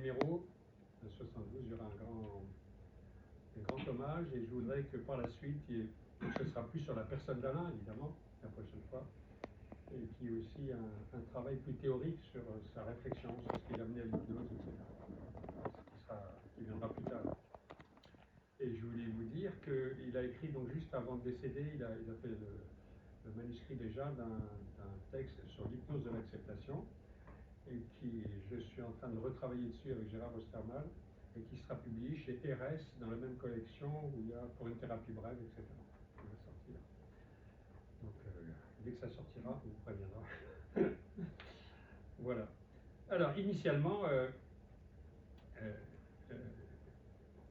numéro, le 72, il y aura un grand hommage, et je voudrais que par la suite, ce sera plus sur la personne d'Alain, évidemment, la prochaine fois, et qu'il y ait aussi un travail plus théorique sur sa réflexion, sur ce qu'il a amené à l'hypnose, etc. Qui viendra plus tard. Et je voulais vous dire qu'il a écrit, donc juste avant de décéder, il a fait le manuscrit déjà d'un texte sur l'hypnose de l'acceptation, et je suis en train de retravailler dessus avec Gérard Ostermal, et qui sera publié chez RS dans la même collection où il y a pour une thérapie brève, etc. Qui va sortir. Donc dès que ça sortira, on vous préviendra. Voilà. Alors initialement,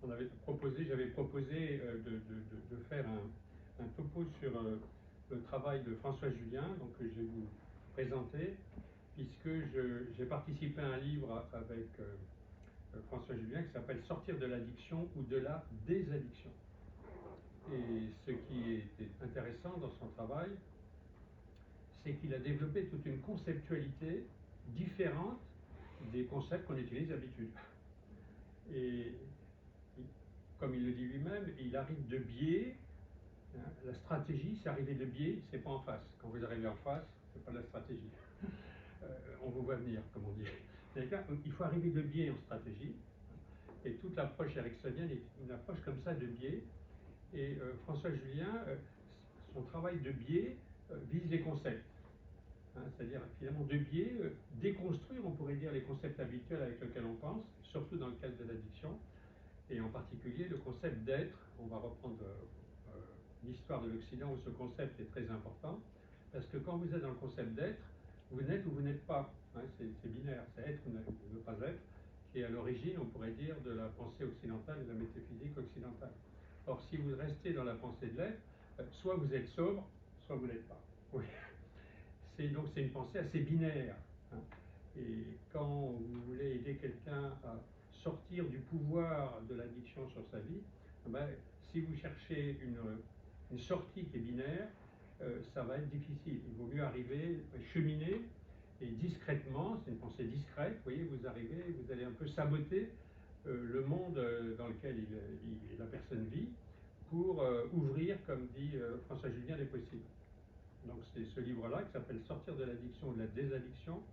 j'avais proposé de faire un topo sur le travail de François Julien, donc que je vais vous présenter, puisque j'ai participé à un livre avec François Julien qui s'appelle Sortir de l'addiction ou de la désaddiction. Et ce qui était intéressant dans son travail, c'est qu'il a développé toute une conceptualité différente des concepts qu'on utilise d'habitude. Et comme il le dit lui-même, il arrive de biais. La stratégie, c'est arriver de biais, c'est pas en face. Quand vous arrivez en face, c'est pas de la stratégie. On vous voit venir, comme on dit. Il faut arriver de biais en stratégie. Et toute l'approche ericksonienne est une approche comme ça de biais. Et François Julien, son travail de biais vise les concepts. C'est-à-dire finalement de biais, déconstruire, on pourrait dire, les concepts habituels avec lesquels on pense, surtout dans le cadre de l'addiction, et en particulier le concept d'être. On va reprendre l'histoire de l'Occident où ce concept est très important, parce que quand vous êtes dans le concept d'être, vous n'êtes ou vous n'êtes pas. C'est binaire, c'est être ou ne pas être, qui est à l'origine, on pourrait dire, de la pensée occidentale et de la métaphysique occidentale. Or, si vous restez dans la pensée de l'être, soit vous êtes sobre, soit vous n'êtes pas. Oui. Donc c'est une pensée assez binaire. Et quand vous voulez aider quelqu'un à sortir du pouvoir de l'addiction sur sa vie, si vous cherchez une sortie qui est binaire, ça va être difficile. Il vaut mieux arriver, cheminer, et discrètement, c'est une pensée discrète, vous voyez, vous arrivez, vous allez un peu saboter le monde dans lequel la personne vit, pour ouvrir, comme dit François Julien, les possibles. Donc c'est ce livre-là qui s'appelle Sortir de l'addiction ou de la désaddiction.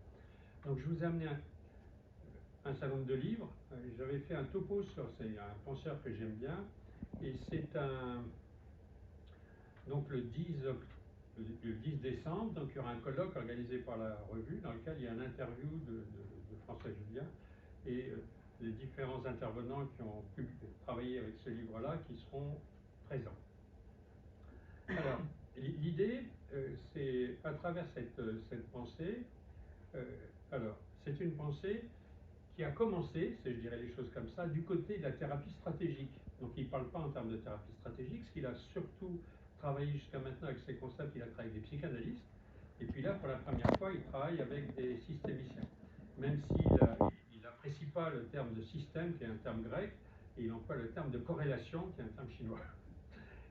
Donc je vous ai amené un certain nombre de livres. J'avais fait un topo sur, c'est un penseur que j'aime bien, et c'est donc le 10 décembre, donc il y aura un colloque organisé par la revue dans lequel il y a une interview de François Julien et les différents intervenants qui ont travaillé avec ce livre-là qui seront présents. Alors, l'idée, c'est à travers cette pensée, alors, c'est une pensée qui a commencé, je dirais les choses comme ça, du côté de la thérapie stratégique. Donc il ne parle pas en termes de thérapie stratégique, ce qu'il a surtout travaillé jusqu'à maintenant avec ses concepts, il a travaillé avec des psychanalystes, et puis là, pour la première fois, il travaille avec des systémiciens. Même s'il n'apprécie pas le terme de système, qui est un terme grec, et il emploie le terme de corrélation, qui est un terme chinois.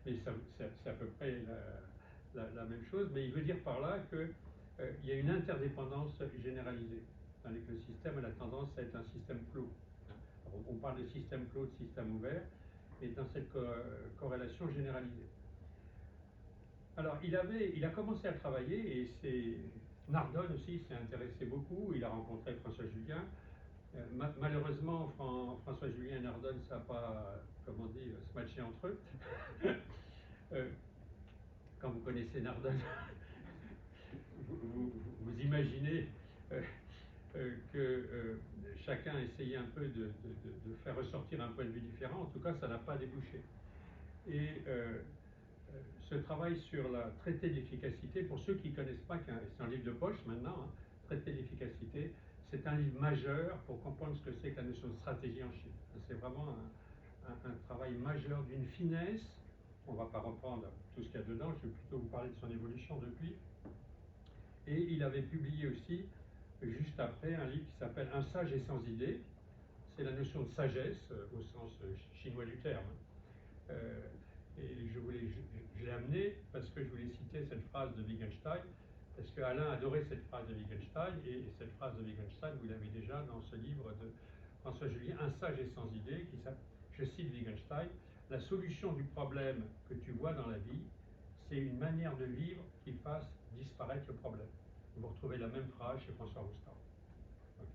Mais c'est à peu près la même chose, mais il veut dire par là qu'il y a une interdépendance généralisée. Tandis que le système a la tendance à être un système clos. Alors, on parle de système clos, de système ouvert, mais dans cette corrélation généralisée. Alors, il a commencé à travailler, et Nardone aussi s'est intéressé beaucoup, il a rencontré François Julien. Malheureusement, François Julien et Nardone, ça n'a pas, comment dire, se matché entre eux. Quand vous connaissez Nardone, vous imaginez que chacun essayait un peu de faire ressortir un point de vue différent. En tout cas, ça n'a pas débouché. Et ce travail sur la traité d'efficacité, pour ceux qui ne connaissent pas, c'est un livre de poche maintenant, traité d'efficacité, c'est un livre majeur pour comprendre ce que c'est que la notion de stratégie en Chine. C'est vraiment un travail majeur d'une finesse. On ne va pas reprendre tout ce qu'il y a dedans, je vais plutôt vous parler de son évolution depuis. Et il avait publié aussi, juste après, un livre qui s'appelle Un sage et sans idée. C'est la notion de sagesse, au sens chinois du terme. Et je l'ai amené parce que je voulais citer cette phrase de Wittgenstein, parce qu'Alain adorait cette phrase de Wittgenstein, et cette phrase de Wittgenstein, vous l'avez déjà dans ce livre François Julien, un sage et sans idée, je cite Wittgenstein, la solution du problème que tu vois dans la vie, c'est une manière de vivre qui fasse disparaître le problème. Vous retrouvez la même phrase chez François Roustan. Okay.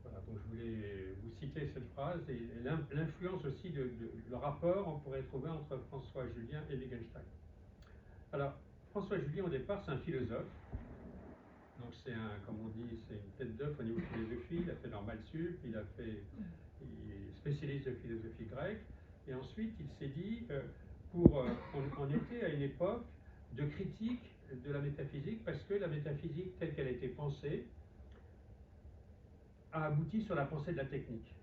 Voilà, donc je voulais vous citer cette phrase et l'influence aussi le rapport on pourrait trouver entre François Julien et Wittgenstein. Alors, François Julien, au départ, c'est un philosophe. Donc c'est comme on dit, c'est une tête d'œuf au niveau de philosophie. Il a fait normal sup, il est spécialiste de philosophie grecque. Et ensuite, il s'est dit, on était à une époque de critique de la métaphysique parce que la métaphysique telle qu'elle a été pensée a abouti sur la pensée de la technique.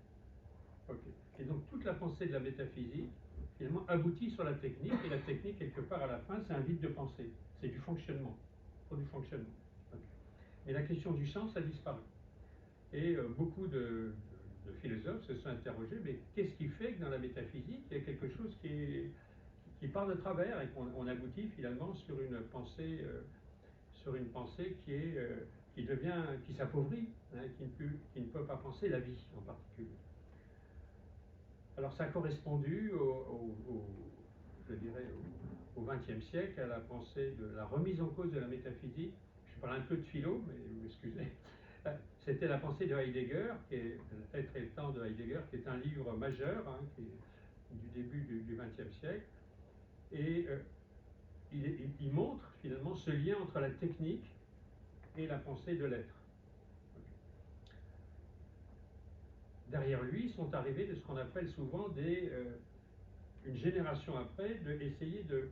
Okay. Et donc toute la pensée de la métaphysique finalement aboutit sur la technique, et la technique quelque part à la fin c'est un vide de pensée, c'est du fonctionnement, pour du fonctionnement. Okay. Mais la question du sens a disparu. Et beaucoup de philosophes se sont interrogés, mais qu'est-ce qui fait que dans la métaphysique il y a quelque chose qui part de travers et qu'on aboutit finalement sur une pensée qui s'appauvrit, hein, qui ne peut pas penser la vie en particulier. Alors ça a correspondu je dirais, au XXe siècle à la pensée de la remise en cause de la métaphysique. Je parle un peu de philo, mais vous m'excusez. C'était la pensée de Heidegger, qui est L'être et le temps de Heidegger, qui est un livre majeur, hein, qui est du début du XXe siècle. Et il montre finalement ce lien entre la technique et la pensée de l'être. Derrière lui sont arrivés de ce qu'on appelle souvent une génération après, d'essayer de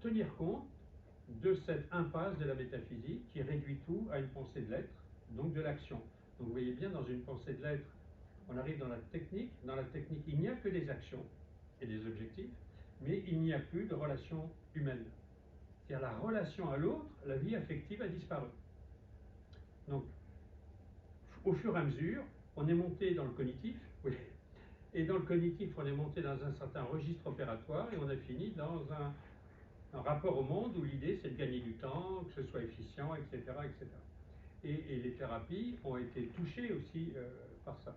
tenir compte de cette impasse de la métaphysique qui réduit tout à une pensée de l'être, donc de l'action. Donc vous voyez bien, dans une pensée de l'être, on arrive dans la technique. Dans la technique, il n'y a que des actions et des objectifs, mais il n'y a plus de relation humaine. C'est-à-dire la relation à l'autre, la vie affective a disparu. Donc, au fur et à mesure, on est monté dans le cognitif, oui. Et dans le cognitif, on est monté dans un certain registre opératoire et on a fini dans un rapport au monde où l'idée c'est de gagner du temps, que ce soit efficient, etc. etc. Et les thérapies ont été touchées aussi par ça.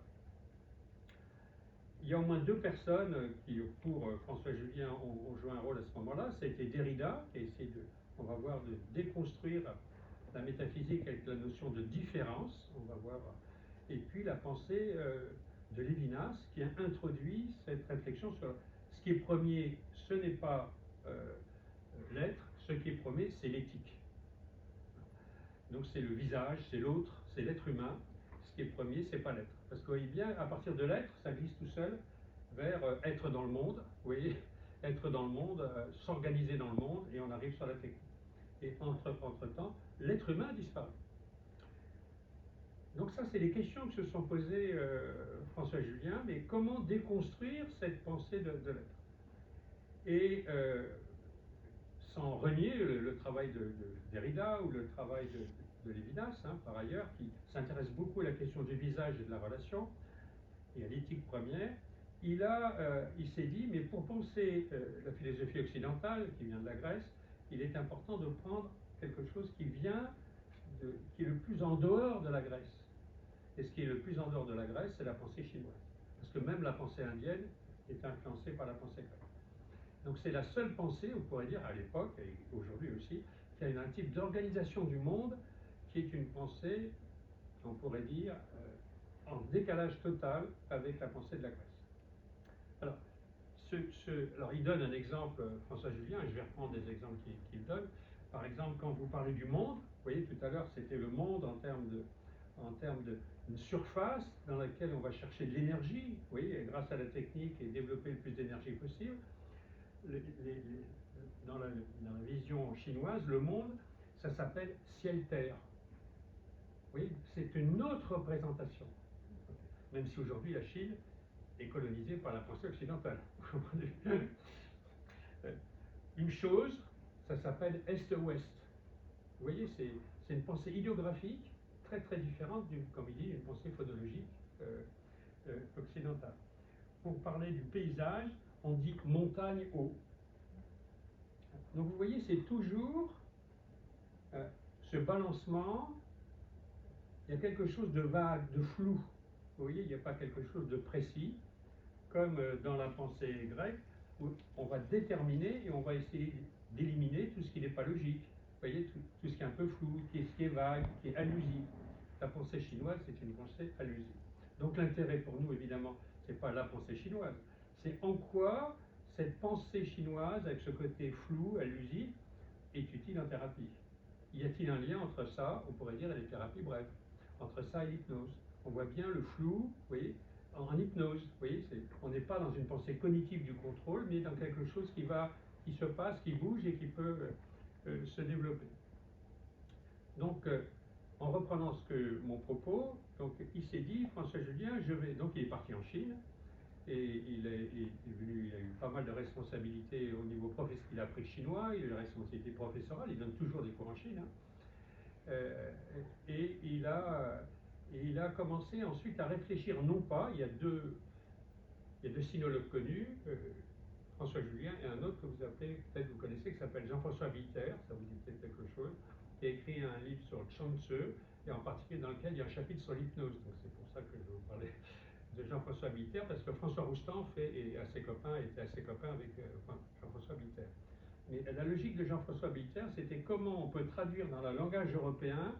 Il y a au moins 2 personnes qui, pour François Julien, ont joué un rôle à ce moment-là. Ça a été Derrida, qui a essayé on va voir, de déconstruire la métaphysique avec la notion de différence, on va voir. Et puis la pensée de Lévinas, qui a introduit cette réflexion sur ce qui est premier, ce n'est pas l'être, ce qui est premier, c'est l'éthique. Donc c'est le visage, c'est l'autre, c'est l'être humain. Ce qui est premier, c'est pas l'être. Parce que vous voyez bien, à partir de l'être, ça glisse tout seul vers être dans le monde, vous voyez, être dans le monde, s'organiser dans le monde, et on arrive sur la technique. Et entre-temps, l'être humain a disparu. Donc ça, c'est les questions que se sont posées François Julien, mais comment déconstruire cette pensée de l'être? Et sans renier le travail de Derrida ou le travail de Lévinas, hein, par ailleurs, qui s'intéresse beaucoup à la question du visage et de la relation, et à l'éthique première, il s'est dit, mais pour penser la philosophie occidentale, qui vient de la Grèce, il est important de prendre quelque chose qui est le plus en dehors de la Grèce. Et ce qui est le plus en dehors de la Grèce, c'est la pensée chinoise. Parce que même la pensée indienne est influencée par la pensée grecque. Donc c'est la seule pensée, on pourrait dire, à l'époque, et aujourd'hui aussi, qui a un type d'organisation du monde qui est une pensée, on pourrait dire, en décalage total avec la pensée de la Grèce. Alors, alors il donne un exemple, François Julien, et je vais reprendre des exemples qu'il donne. Par exemple, quand vous parlez du monde, vous voyez tout à l'heure, c'était le monde en termes d'une surface dans laquelle on va chercher de l'énergie, vous voyez, grâce à la technique et développer le plus d'énergie possible. Dans la vision chinoise, le monde, ça s'appelle ciel-terre. Oui, c'est une autre représentation. Même si aujourd'hui la Chine est colonisée par la pensée occidentale. Une chose, ça s'appelle Est-Ouest. Vous voyez, c'est une pensée idéographique très très différente, comme il dit, d'une pensée phonologique occidentale. Pour parler du paysage, on dit montagne-haut. Donc vous voyez, c'est toujours ce balancement, il y a quelque chose de vague, de flou. Vous voyez, il n'y a pas quelque chose de précis, comme dans la pensée grecque, où on va déterminer et on va essayer d'éliminer tout ce qui n'est pas logique. Vous voyez, tout ce qui est un peu flou, ce qui est vague, qui est allusif. La pensée chinoise, c'est une pensée allusive. Donc l'intérêt pour nous, évidemment, ce n'est pas la pensée chinoise, c'est en quoi cette pensée chinoise, avec ce côté flou, allusif, est utile en thérapie. Y a-t-il un lien entre ça, on pourrait dire, et les thérapies brèves, entre ça et l'hypnose? On voit bien le flou, vous voyez, en hypnose. Vous voyez, on n'est pas dans une pensée cognitive du contrôle, mais dans quelque chose qui se passe, qui bouge et qui peut se développer. Donc, en reprenant mon propos, donc, il s'est dit, François Julien, donc il est parti en Chine, et il a eu pas mal de responsabilités au niveau professionnel. Il a appris le chinois, il a eu la responsabilité professorale, il donne toujours des cours en Chine. Et il a commencé ensuite à réfléchir, non pas, il y a deux sinologues connus, François Julien et un autre que vous appelez, peut-être vous connaissez, qui s'appelle Jean-François Viter, ça vous dit peut-être quelque chose, qui a écrit un livre sur Chuang Tzu, et en particulier dans lequel il y a un chapitre sur l'hypnose. Donc c'est pour ça que je vais vous parler de Jean-François Viter, parce que François Roustan était assez copain avec Jean-François Viter. Mais la logique de Jean-François Viter, c'était comment on peut traduire dans le langage européen,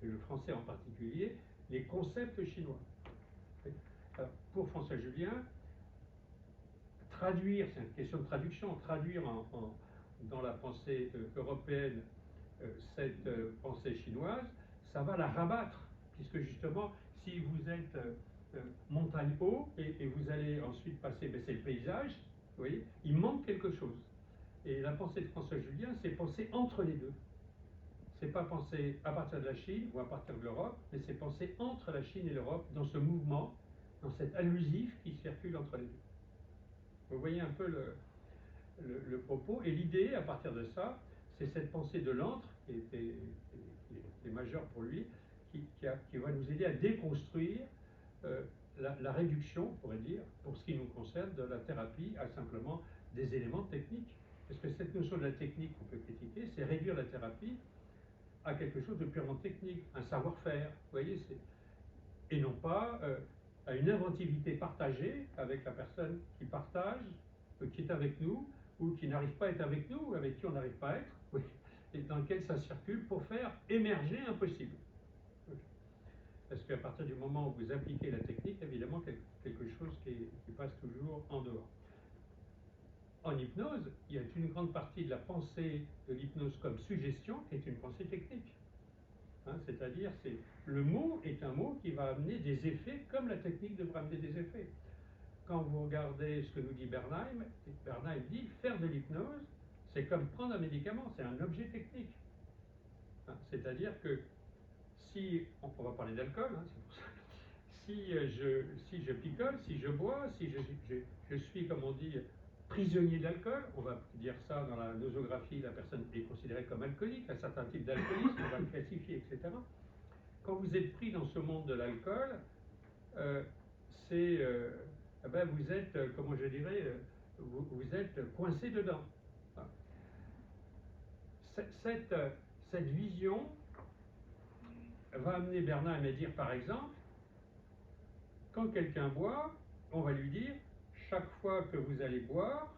et le français en particulier, les concepts chinois. Alors, pour François Julien, traduire, c'est une question de traduction, traduire dans la pensée européenne cette pensée chinoise, ça va la rabattre, puisque justement, si vous êtes montagne haut et vous allez ensuite passer, c'est le paysage, vous voyez, il manque quelque chose. Et la pensée de François Julien, c'est penser entre les deux. C'est pas penser à partir de la Chine ou à partir de l'Europe, mais c'est penser entre la Chine et l'Europe dans ce mouvement, dans cet allusif qui circule entre les deux. Vous voyez un peu le propos. Et l'idée, à partir de ça, c'est cette pensée de l'antre, qui est majeure pour lui, qui va nous aider à déconstruire la réduction, on pourrait dire, pour ce qui nous concerne, de la thérapie à simplement des éléments techniques. Parce que cette notion de la technique qu'on peut critiquer, c'est réduire la thérapie à quelque chose de purement technique, un savoir-faire, vous voyez, et non pas à une inventivité partagée avec la personne qui partage, qui est avec nous, ou qui n'arrive pas à être avec nous, ou avec qui on n'arrive pas à être, oui, et dans lequel ça circule pour faire émerger un possible. Parce qu'à partir du moment où vous appliquez la technique, évidemment, quelque chose qui passe toujours en dehors. En hypnose, il y a une grande partie de la pensée de l'hypnose comme suggestion qui est une pensée technique. C'est-à-dire, le mot est un mot qui va amener des effets comme la technique devrait amener des effets. Quand vous regardez ce que nous dit Bernheim dit faire de l'hypnose, c'est comme prendre un médicament, c'est un objet technique. C'est-à-dire que si, on va parler d'alcool, c'est pour ça, si je picole, si je bois, si je suis, comme on dit, prisonnier de l'alcool, on va dire ça dans la nosographie, la personne est considérée comme alcoolique, un certain type d'alcoolisme, on va le classifier, etc. Quand vous êtes pris dans ce monde de l'alcool, vous êtes, comment je dirais, vous êtes coincé dedans. Cette vision va amener Bernheim à dire, par exemple, quand quelqu'un boit, on va lui dire, chaque fois que vous allez boire,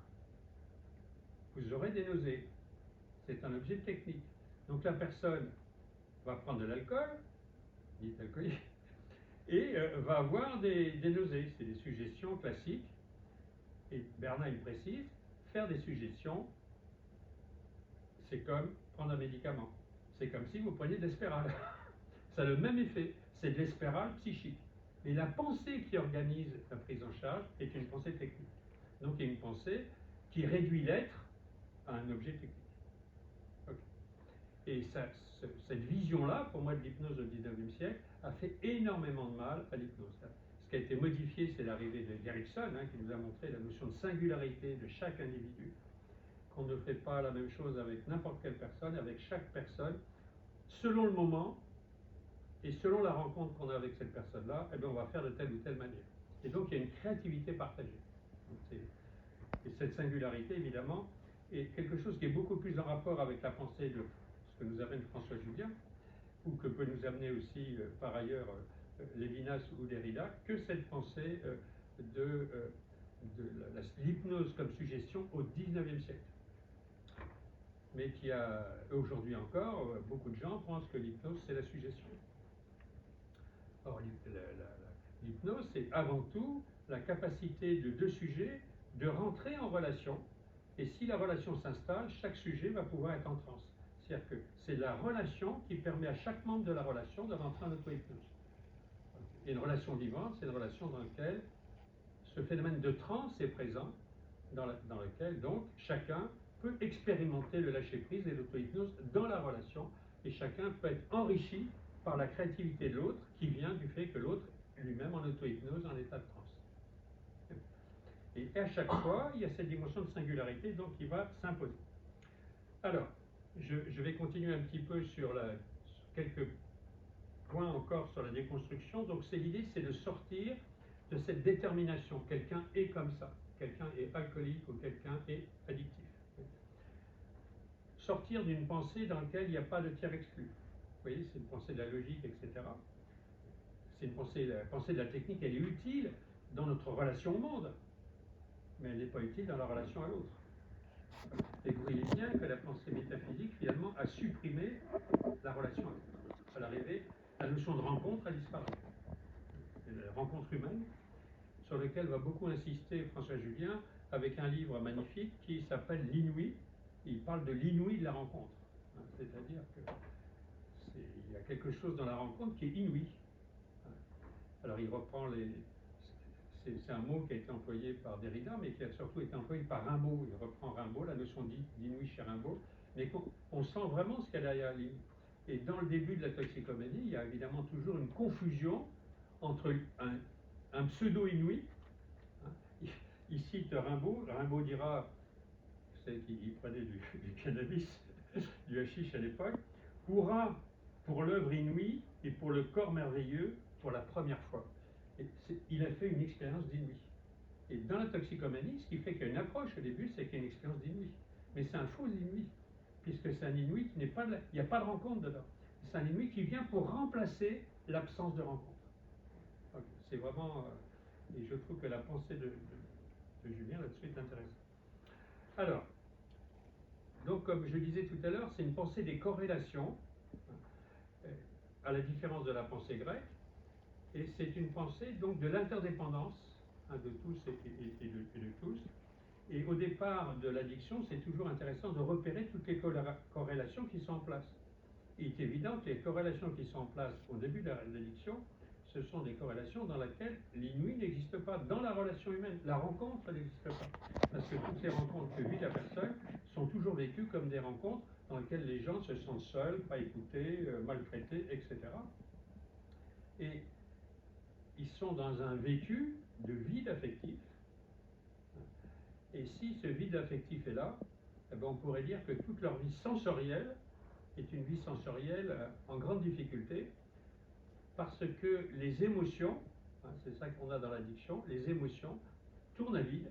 vous aurez des nausées. C'est un objet technique. Donc la personne va prendre de l'alcool, dit alcoolique, et va avoir des nausées. C'est des suggestions classiques. Et Bernheim précise, faire des suggestions, c'est comme prendre un médicament. C'est comme si vous preniez de l'espéral. Ça a le même effet. C'est de l'espéral psychique. Mais la pensée qui organise la prise en charge est une pensée technique. Donc il y a une pensée qui réduit l'être à un objet technique. Okay. Et cette vision-là, pour moi, de l'hypnose au XIXe siècle, a fait énormément de mal à l'hypnose. Ce qui a été modifié, c'est l'arrivée d'Erickson, qui nous a montré la notion de singularité de chaque individu, qu'on ne fait pas la même chose avec n'importe quelle personne, avec chaque personne, selon le moment, et selon la rencontre qu'on a avec cette personne-là, on va faire de telle ou telle manière. Et donc, il y a une créativité partagée. Et cette singularité, évidemment, est quelque chose qui est beaucoup plus en rapport avec la pensée de ce que nous amène François Julien, ou que peut nous amener aussi, par ailleurs, Lévinas ou Derrida, que cette pensée de l'hypnose comme suggestion au XIXe siècle. Mais qui a, aujourd'hui encore, beaucoup de gens pensent que l'hypnose, c'est la suggestion. Or, l'hypnose, c'est avant tout la capacité de deux sujets de rentrer en relation. Et si la relation s'installe, chaque sujet va pouvoir être en transe. C'est-à-dire que c'est la relation qui permet à chaque membre de la relation de rentrer en auto-hypnose. Et une relation vivante, c'est une relation dans laquelle ce phénomène de transe est présent, dans lequel donc chacun peut expérimenter le lâcher-prise et l'auto-hypnose dans la relation, et chacun peut être enrichi par la créativité de l'autre qui vient du fait que l'autre lui-même en auto-hypnose en état de transe. Et à chaque fois, il y a cette dimension de singularité donc qui va s'imposer. Alors, je vais continuer un petit peu sur quelques points encore sur la déconstruction. Donc l'idée, c'est de sortir de cette détermination. Quelqu'un est comme ça, quelqu'un est alcoolique ou quelqu'un est addictif. Sortir d'une pensée dans laquelle il n'y a pas de tiers exclu. Vous voyez, c'est une pensée de la logique, etc. C'est une pensée, la pensée de la technique, elle est utile dans notre relation au monde, mais elle n'est pas utile dans la relation à l'autre. Et vous voyez bien que la pensée métaphysique, finalement, a supprimé la relation à l'autre. À l'arrivée, la notion de rencontre a disparu. C'est la rencontre humaine, sur laquelle va beaucoup insister François Julien, avec un livre magnifique qui s'appelle L'inouï. Il parle de l'inouï de la rencontre. C'est-à-dire qu'il y a quelque chose dans la rencontre qui est inouï. Alors il reprend c'est un mot qui a été employé par Derrida, mais qui a surtout été employé par Rimbaud. Il reprend Rimbaud, la notion d'inouï chez Rimbaud, mais on sent vraiment ce qu'il y a derrière l'inouï. Et dans le début de la toxicomanie, il y a évidemment toujours une confusion entre un pseudo-inouï. Il cite Rimbaud. Rimbaud dira, c'est qu'il prenait du cannabis, du hashish à l'époque, hurrah pour l'œuvre inouïe et pour le corps merveilleux pour la première fois. Et il a fait une expérience d'inouï. Et dans la toxicomanie, ce qui fait qu'il y a une approche au début, c'est qu'il y a une expérience d'inouï. Mais c'est un faux inouï, puisque c'est un inouï qui n'est pas il n'y a pas de rencontre dedans. C'est un inouï qui vient pour remplacer l'absence de rencontre. Donc, c'est vraiment, et je trouve que la pensée de Julien là-dessus est intéressante. Alors, donc comme je disais tout à l'heure, c'est une pensée des corrélations, à la différence de la pensée grecque, et c'est une pensée donc de l'interdépendance de tous et de tous. Et au départ de l'addiction, c'est toujours intéressant de repérer toutes les corrélations qui sont en place. Il est évident que les corrélations qui sont en place au début de l'addiction, ce sont des corrélations dans lesquelles l'inouï n'existe pas dans la relation humaine. La rencontre n'existe pas. Parce que toutes les rencontres que vit la personne sont toujours vécues comme des rencontres dans lesquelles les gens se sentent seuls, pas écoutés, maltraités, etc. Et ils sont dans un vécu de vide affectif. Et si ce vide affectif est là, eh bien on pourrait dire que toute leur vie sensorielle est une vie sensorielle en grande difficulté, parce que les émotions, c'est ça qu'on a dans l'addiction, les émotions tournent à vide.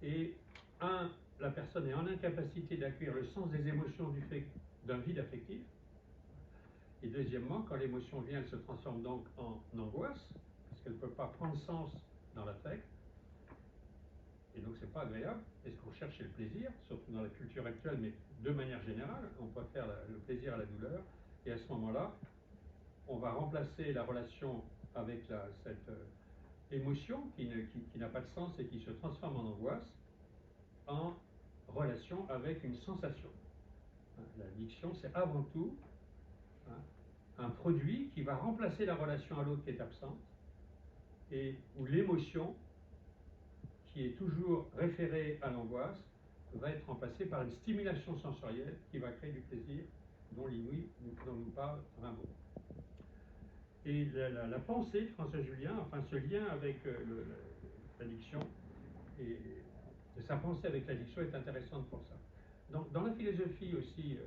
Et la personne est en incapacité d'accueillir le sens des émotions du fait d'un vide affectif. Et deuxièmement, quand l'émotion vient, elle se transforme donc en angoisse, parce qu'elle ne peut pas prendre sens dans l'affect. Et donc c'est pas agréable. Est-ce qu'on cherche le plaisir, surtout dans la culture actuelle, mais de manière générale, on préfère le plaisir à la douleur. Et à ce moment-là, on va remplacer la relation avec cette émotion qui n'a pas de sens et qui se transforme en angoisse, en relation avec une sensation. L'addiction, c'est avant tout un produit qui va remplacer la relation à l'autre qui est absente, et où l'émotion, qui est toujours référée à l'angoisse, va être remplacée par une stimulation sensorielle qui va créer du plaisir, dont l'inouï, dont nous parle Rimbaud. Et la pensée de François Julien, enfin ce lien avec l'addiction, et sa pensée avec l'addiction est intéressante pour ça. Donc, dans la philosophie aussi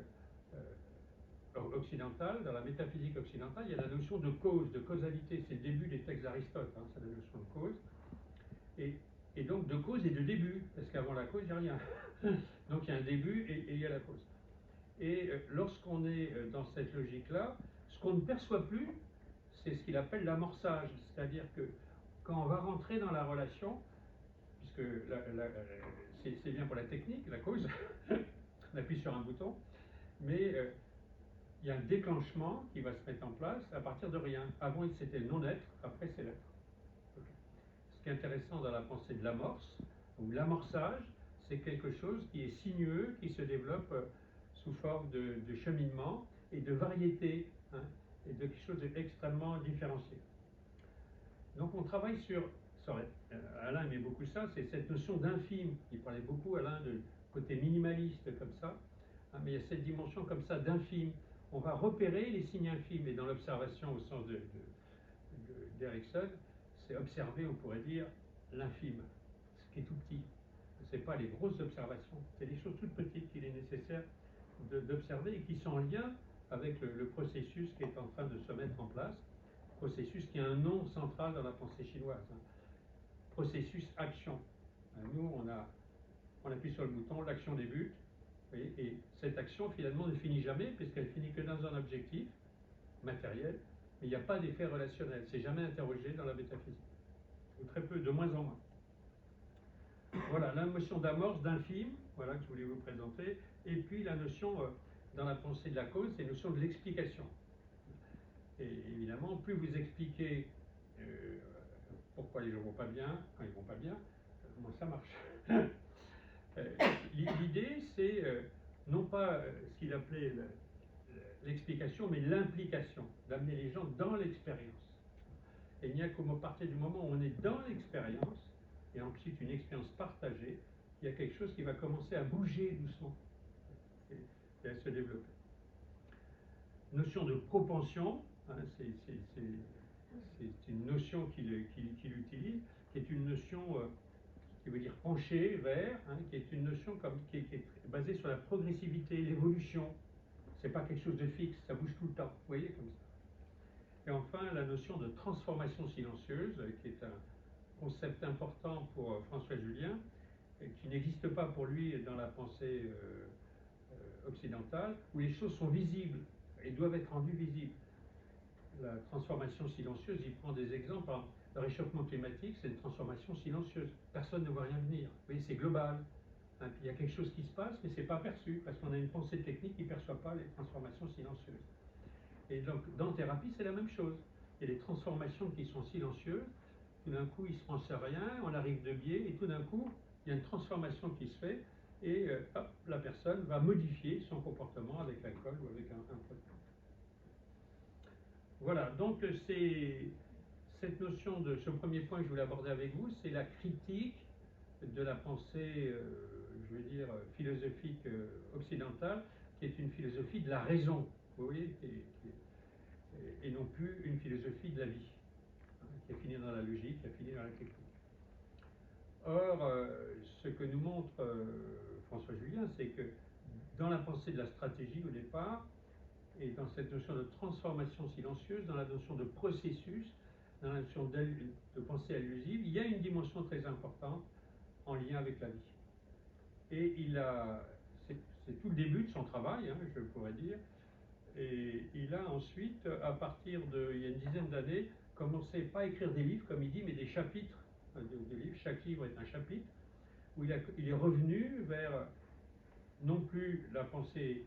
occidentale, dans la métaphysique occidentale, il y a la notion de cause, de causalité. C'est le début des textes d'Aristote, c'est la notion de cause. Et donc de cause et de début, parce qu'avant la cause, il n'y a rien. Donc il y a un début et il y a la cause. Et lorsqu'on est dans cette logique-là, ce qu'on ne perçoit plus, c'est ce qu'il appelle l'amorçage, c'est-à-dire que quand on va rentrer dans la relation, puisque c'est bien pour la technique, la cause, on appuie sur un bouton, mais il y a un déclenchement qui va se mettre en place à partir de rien. Avant, c'était le non-être, après, c'est l'être. Okay. Ce qui est intéressant dans la pensée de l'amorce, ou l'amorçage, c'est quelque chose qui est sinueux, qui se développe sous forme de cheminement et de variété, hein, et de quelque chose d'extrêmement différencié. Donc on travaille sur Alain aimait beaucoup ça, c'est cette notion d'infime. Il parlait beaucoup, Alain, de côté minimaliste comme ça, hein, mais il y a cette dimension comme ça d'infime. On va repérer les signes infimes, et dans l'observation au sens d'Erikson, c'est observer, on pourrait dire, l'infime, ce qui est tout petit. Ce n'est pas les grosses observations, c'est les choses toutes petites qu'il est nécessaire d'observer et qui sont en lien avec le processus qui est en train de se mettre en place, processus qui a un nom central dans la pensée chinoise, hein. Processus action. Nous, on appuie sur le bouton, l'action débute, et cette action finalement ne finit jamais puisqu'elle finit que dans un objectif matériel, mais il n'y a pas d'effet relationnel, c'est jamais interrogé dans la métaphysique, ou très peu, de moins en moins. Voilà, la notion d'amorce, d'infime, voilà que je voulais vous présenter, et puis la notion dans la pensée de la cause, c'est la notion de l'explication. Et évidemment, plus vous expliquez pourquoi les gens vont pas bien, quand ils vont pas bien, moins ça marche. L'idée, c'est non pas ce qu'il appelait l'explication, mais l'implication, d'amener les gens dans l'expérience. Et il n'y a qu'à partir du moment où on est dans l'expérience, et ensuite une expérience partagée, il y a quelque chose qui va commencer à bouger doucement et à se développer. Notion de propension, hein, c'est une notion qu'il utilise, qui est une notion qui veut dire pencher vers, hein, qui est une notion qui est basée sur la progressivité, l'évolution. C'est pas quelque chose de fixe, ça bouge tout le temps, vous voyez, comme ça. Et enfin, la notion de transformation silencieuse, qui est un concept important pour François Julien, qui n'existe pas pour lui dans la pensée occidentale, où les choses sont visibles et doivent être rendues visibles. La transformation silencieuse, il prend des exemples. Le réchauffement climatique, c'est une transformation silencieuse. Personne ne voit rien venir. Vous voyez, c'est global. Hein, puis il y a quelque chose qui se passe, mais ce n'est pas perçu, parce qu'on a une pensée technique qui ne perçoit pas les transformations silencieuses. Et donc, dans la thérapie, c'est la même chose. Il y a des transformations qui sont silencieuses. Tout d'un coup, il ne se passe rien, on arrive de biais, et tout d'un coup, il y a une transformation qui se fait, et hop, la personne va modifier son comportement avec l'alcool ou avec un produit. Voilà, donc c'est cette notion de ce premier point que je voulais aborder avec vous, c'est la critique de la pensée, je veux dire, philosophique occidentale, qui est une philosophie de la raison, vous voyez, et non plus une philosophie de la vie, hein, qui a fini dans la logique, qui a fini dans la technique. Or, ce que nous montre François Julien, c'est que dans la pensée de la stratégie au départ, et dans cette notion de transformation silencieuse, dans la notion de processus, dans la notion de pensée allusive, il y a une dimension très importante en lien avec la vie. Et c'est tout le début de son travail, hein, je pourrais dire, et il a ensuite, à partir il y a une dizaine d'années, commencé pas à écrire des livres, comme il dit, mais des chapitres de livres. Chaque livre est un chapitre, où il est revenu vers non plus la pensée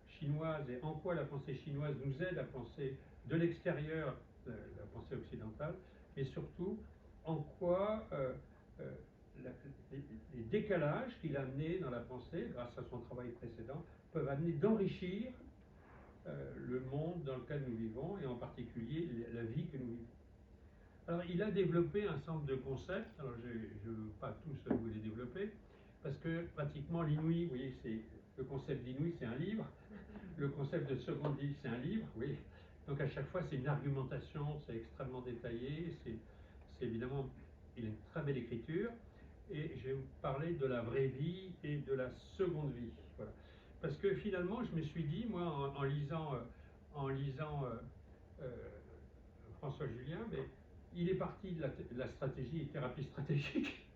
chinoise et en quoi la pensée chinoise nous aide à penser de l'extérieur la pensée occidentale, mais surtout en quoi les décalages qu'il a amenés dans la pensée, grâce à son travail précédent, peuvent amener d'enrichir le monde dans lequel nous vivons, et en particulier la vie que nous vivons. Alors il a développé un certain nombre de concepts, alors je ne veux pas tous vous les développer, parce que pratiquement l'inouï, vous voyez, le concept d'inouï, c'est un livre, le concept de seconde vie, c'est un livre, oui. Donc à chaque fois, c'est une argumentation, c'est extrêmement détaillé, c'est évidemment, il a une très belle écriture, et je vais vous parler de la vraie vie et de la seconde vie. Voilà. Parce que finalement, je me suis dit, moi, en lisant François Julien, mais il est parti de la stratégie et thérapie stratégique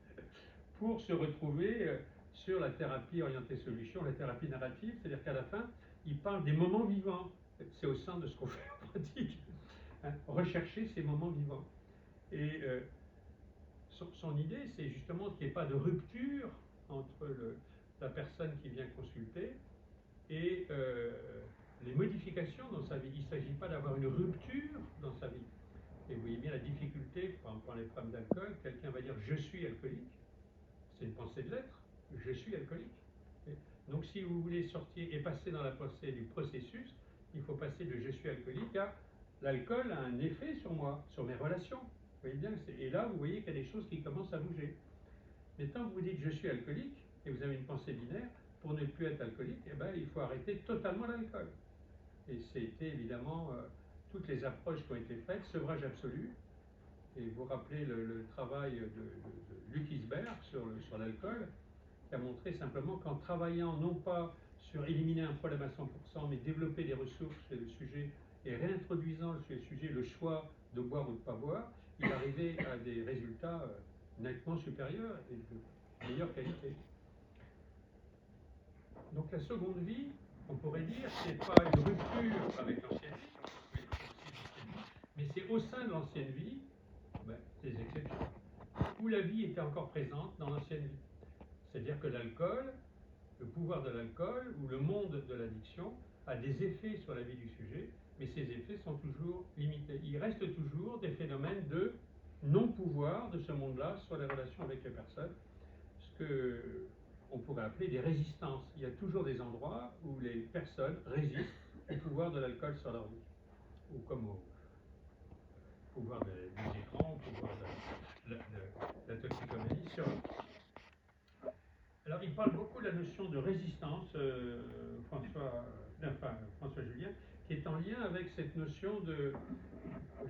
pour se retrouver sur la thérapie orientée solution, la thérapie narrative, c'est-à-dire qu'à la fin, il parle des moments vivants. C'est au sein de ce qu'on fait en pratique. hein, rechercher ces moments vivants. Et son idée, c'est justement qu'il n'y ait pas de rupture entre la personne qui vient consulter et les modifications dans sa vie. Il ne s'agit pas d'avoir une rupture dans sa vie. Et vous voyez bien la difficulté, par exemple, dans les problèmes d'alcool, quelqu'un va dire « je suis alcoolique », c'est une pensée de l'être, « je suis alcoolique ». Donc si vous voulez sortir et passer dans la pensée du processus, il faut passer de « je suis alcoolique » à « l'alcool a un effet sur moi, sur mes relations ». Vous voyez bien, et là vous voyez qu'il y a des choses qui commencent à bouger. Mais tant que vous dites « je suis alcoolique » et vous avez une pensée binaire, pour ne plus être alcoolique, eh ben, il faut arrêter totalement l'alcool. Et c'était évidemment toutes les approches qui ont été faites, sevrage absolu. Et vous vous rappelez le travail de Luc Isbert sur l'alcool, qui a montré simplement qu'en travaillant non pas sur éliminer un problème à 100%, mais développer des ressources chez le sujet et réintroduisant chez le sujet le choix de boire ou de ne pas boire, il arrivait à des résultats nettement supérieurs et de meilleure qualité. Donc la seconde vie, on pourrait dire, c'est pas une rupture avec l'ancienne vie, mais c'est au sein de l'ancienne vie, des exceptions, où la vie était encore présente dans l'ancienne vie. C'est-à-dire que l'alcool, le pouvoir de l'alcool ou le monde de l'addiction a des effets sur la vie du sujet, mais ces effets sont toujours limités. Il reste toujours des phénomènes de non-pouvoir de ce monde-là sur les relations avec les personnes, ce que on pourrait appeler des résistances. Il y a toujours des endroits où les personnes résistent au pouvoir de l'alcool sur leur vie, ou comme au pouvoir des écrans, au pouvoir de la toxicomanie sur eux. Alors il parle beaucoup de la notion de résistance, François Julien, qui est en lien avec cette notion de,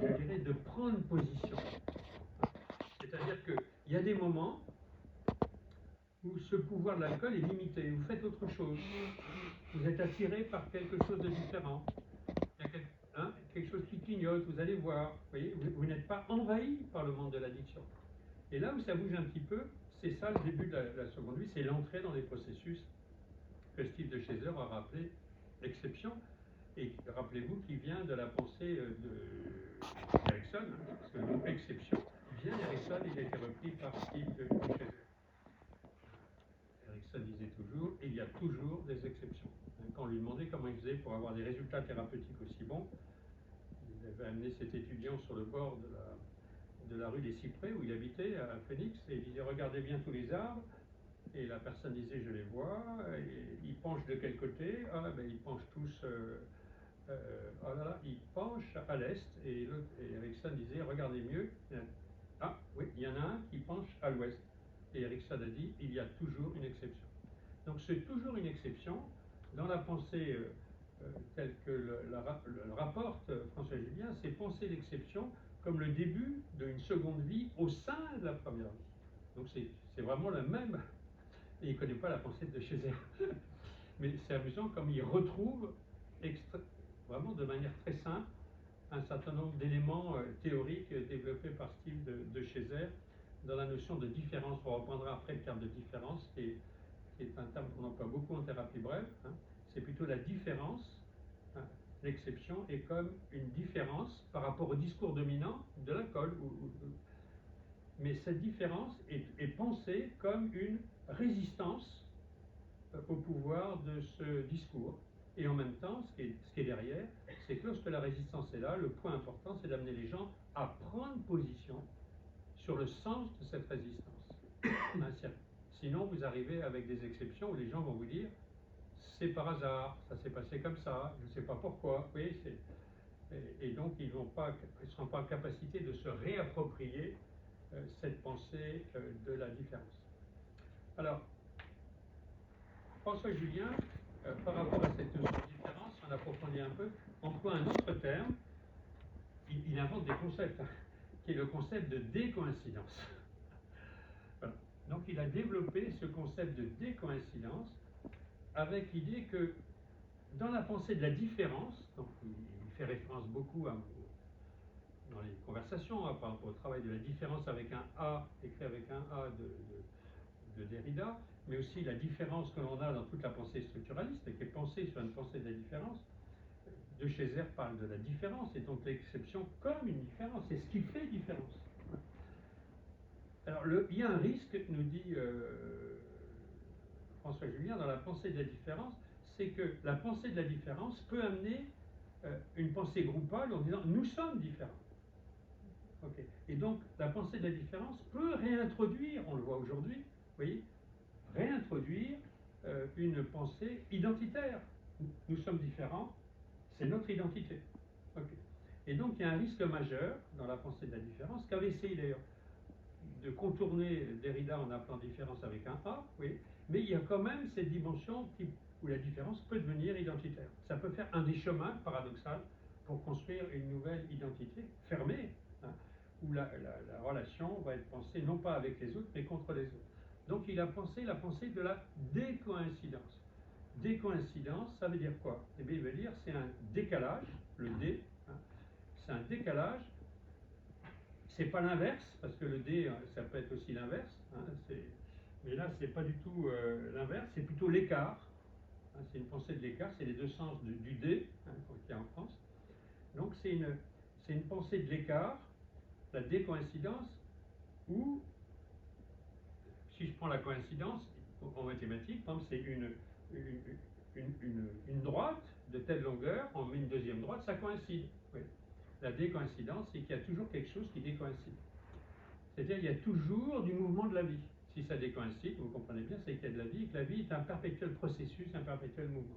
je dirais, de prendre position. C'est-à-dire qu'il y a des moments où ce pouvoir de l'alcool est limité, vous faites autre chose, vous êtes attiré par quelque chose de différent, il y a quelque chose qui clignote, vous allez voir, vous n'êtes pas envahi par le monde de l'addiction. Et là où ça bouge un petit peu, c'est ça le début de la seconde vie, c'est l'entrée dans les processus que Steve de Chaser a rappelé l'exception, et rappelez-vous qu'il vient de la pensée d'Erickson, parce que le mot exception vient d'Erickson, il a été repris par Steve de Chaser. Erickson disait toujours, il y a toujours des exceptions. Quand on lui demandait comment il faisait pour avoir des résultats thérapeutiques aussi bons, il avait amené cet étudiant sur le bord de la rue des Cyprès où il habitait à Phoenix, et il disait regardez bien tous les arbres, et la personne disait je les vois, et ils penchent de quel côté? Ils penchent tous, oh là là, ils penchent à l'est, et Erickson disait regardez mieux, ah oui, il y en a un qui penche à l'ouest. Et Erickson a dit, il y a toujours une exception. Donc c'est toujours une exception. Dans la pensée telle que le rapporte François Julien, c'est penser l'exception comme le début d'une seconde vie au sein de la première vie. Donc c'est vraiment la même. Et il ne connaît pas la pensée de Chaser. Mais c'est amusant comme il retrouve vraiment de manière très simple un certain nombre d'éléments théoriques développés par Steve de Chaser dans la notion de différence. On reprendra après le terme de différence, qui est un terme qu'on emploie beaucoup en thérapie brève. C'est plutôt la différence. L'exception est comme une différence par rapport au discours dominant de l'alcool. Mais cette différence est pensée comme une résistance au pouvoir de ce discours. Et en même temps, ce qui est derrière, c'est que lorsque la résistance est là, le point important, c'est d'amener les gens à prendre position sur le sens de cette résistance. Sinon, vous arrivez avec des exceptions où les gens vont vous dire c'est par hasard, ça s'est passé comme ça, je ne sais pas pourquoi. Oui, et donc, ils ne seront pas en capacité de se réapproprier cette pensée de la différence. Alors, François Julien, par rapport à cette notion de différence, on approfondit un peu, emploie un autre terme, il invente des concepts, qui est le concept de décoïncidence. Voilà. Donc il a développé ce concept de décoïncidence avec l'idée que dans la pensée de la différence, donc il fait référence beaucoup dans les conversations par rapport au travail de la différence avec un A, écrit avec un A de Derrida, mais aussi la différence que l'on a dans toute la pensée structuraliste, qui est pensée sur une pensée de la différence. De Chézère parle de la différence, et donc l'exception comme une différence, c'est ce qui fait différence. Alors, il y a un risque, nous dit François Julien, dans la pensée de la différence, c'est que la pensée de la différence peut amener une pensée groupale en disant nous sommes différents. Okay. Et donc, la pensée de la différence peut réintroduire, on le voit aujourd'hui, vous voyez, réintroduire une pensée identitaire. Nous sommes différents, c'est notre identité. Okay. Et donc, il y a un risque majeur dans la pensée de la différence, qu'avait essayé d'ailleurs de contourner Derrida en appelant différence avec un A, oui, mais il y a quand même cette dimension où la différence peut devenir identitaire. Ça peut faire un des chemins paradoxal pour construire une nouvelle identité fermée, hein, où la relation va être pensée non pas avec les autres, mais contre les autres. Donc il a pensé la pensée de la décoïncidence. Décoïncidence, ça veut dire quoi? Eh bien, il veut dire c'est un décalage, le dé, hein, c'est un décalage. C'est pas l'inverse, parce que le dé, ça peut être aussi l'inverse, hein, mais là, c'est pas du tout l'inverse, c'est plutôt l'écart. Hein, c'est une pensée de l'écart, c'est les deux sens du dé, hein, qu'il y a en France. Donc, c'est une pensée de l'écart, la décoïncidence, où, si je prends la coïncidence en mathématiques, c'est une droite de telle longueur, on met une deuxième droite, ça coïncide. Oui. La décoïncidence, c'est qu'il y a toujours quelque chose qui décoïncide. C'est-à-dire qu'il y a toujours du mouvement de la vie. Si ça décoïncide, vous comprenez bien, c'est qu'il y a de la vie, et que la vie est un perpétuel processus, un perpétuel mouvement.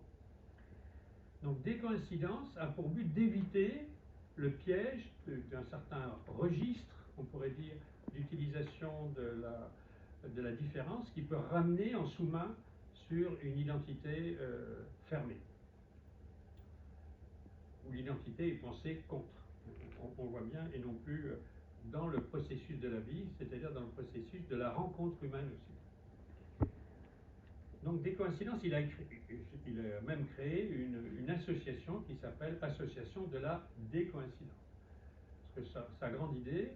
Donc décoïncidence a pour but d'éviter le piège d'un certain registre, on pourrait dire, d'utilisation de la différence qui peut ramener en sous-main sur une identité fermée, où l'identité est pensée contre. On voit bien, et non plus dans le processus de la vie, c'est-à-dire dans le processus de la rencontre humaine aussi. Donc, décoïncidence, il a même créé une association qui s'appelle Association de la décoïncidence. Parce que sa grande idée,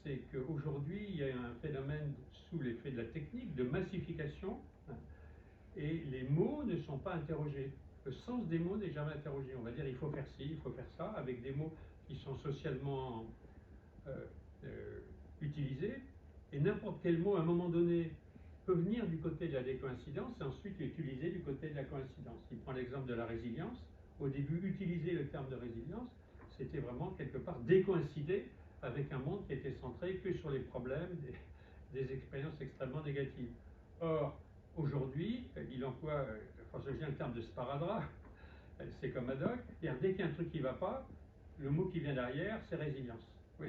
c'est qu'aujourd'hui, il y a un phénomène sous l'effet de la technique de massification, hein, et les mots ne sont pas interrogés. Le sens des mots n'est jamais interrogé. On va dire il faut faire ci, il faut faire ça, avec des mots qui sont socialement utilisés, et n'importe quel mot à un moment donné peut venir du côté de la décoïncidence et ensuite utilisé du côté de la coïncidence. Il prend l'exemple de la résilience. Au début, utiliser le terme de résilience, c'était vraiment quelque part décoïncider avec un monde qui était centré que sur les problèmes, des expériences extrêmement négatives. Or, aujourd'hui, il emploie, François Julien, le terme de sparadrap, c'est comme Haddock, dès qu'il y a un truc qui ne va pas, le mot qui vient derrière, c'est résilience. Oui.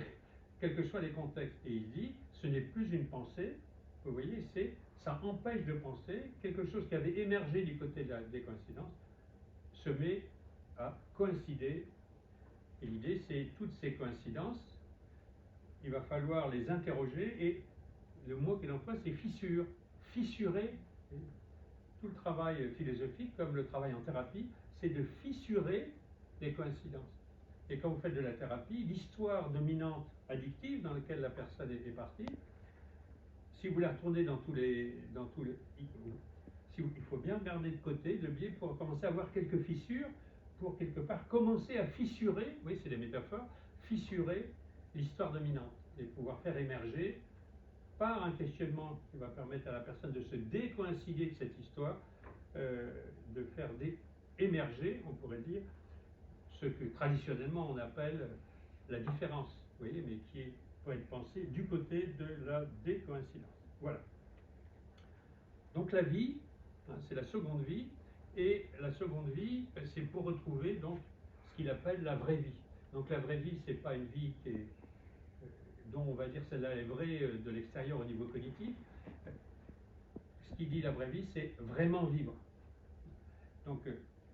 Quels que soient les contextes. Et il dit, ce n'est plus une pensée, vous voyez, ça empêche de penser, quelque chose qui avait émergé du côté des coïncidences se met à coïncider. Et l'idée, c'est toutes ces coïncidences, il va falloir les interroger, et le mot qu'il emploie, c'est fissure. Fissurer, tout le travail philosophique, comme le travail en thérapie, c'est de fissurer les coïncidences. Et quand vous faites de la thérapie, l'histoire dominante addictive dans laquelle la personne est partie, si vous la retournez dans tous les il faut bien garder de côté, de biais, pour commencer à avoir quelques fissures, pour quelque part commencer à fissurer, oui, c'est des métaphores, fissurer l'histoire dominante et pouvoir faire émerger, par un questionnement qui va permettre à la personne de se décoïncider de cette histoire, de faire émerger, on pourrait dire, ce que traditionnellement on appelle la différence, vous voyez, mais qui peut être pensée du côté de la décoïncidence. Voilà. Donc la vie, hein, c'est la seconde vie, et la seconde vie, c'est pour retrouver donc ce qu'il appelle la vraie vie. Donc la vraie vie, c'est pas une vie dont on va dire celle-là est vraie de l'extérieur au niveau cognitif. Ce qui dit la vraie vie, c'est vraiment vivre. Donc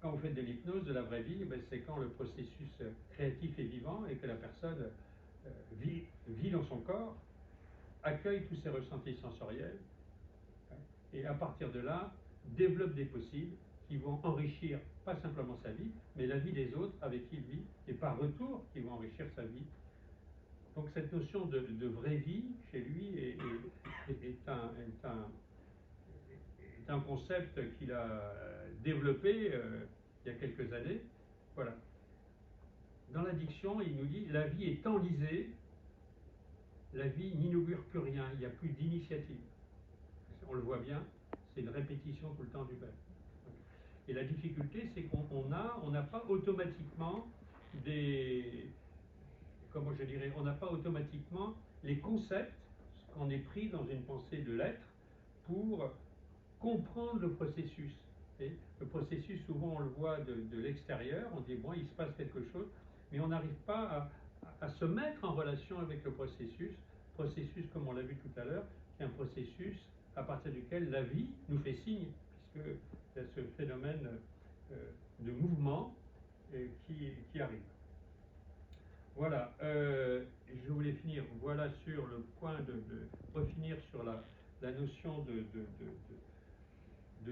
quand vous faites de l'hypnose, de la vraie vie, c'est quand le processus créatif est vivant et que la personne vit dans son corps, accueille tous ses ressentis sensoriels, et à partir de là, développe des possibles qui vont enrichir pas simplement sa vie, mais la vie des autres avec qui il vit, et par retour, qui vont enrichir sa vie. Donc cette notion de vraie vie, chez lui, est un concept qu'il a développé il y a quelques années, Voilà. Dans l'addiction, il nous dit la vie est enlisée, la vie n'inaugure plus rien, il n'y a plus d'initiative. On le voit bien, c'est une répétition tout le temps du verbe. Et la difficulté, c'est qu'on n'a pas automatiquement comment je dirais, on n'a pas automatiquement les concepts qu'on est pris dans une pensée de l'être pour comprendre le processus. Et le processus, souvent on le voit de l'extérieur, on dit bon, il se passe quelque chose, mais on n'arrive pas à se mettre en relation avec le processus, comme on l'a vu tout à l'heure, qui est un processus à partir duquel la vie nous fait signe, puisqu'il y a ce phénomène de mouvement qui arrive. Voilà, je voulais finir sur le point de refinir sur la notion de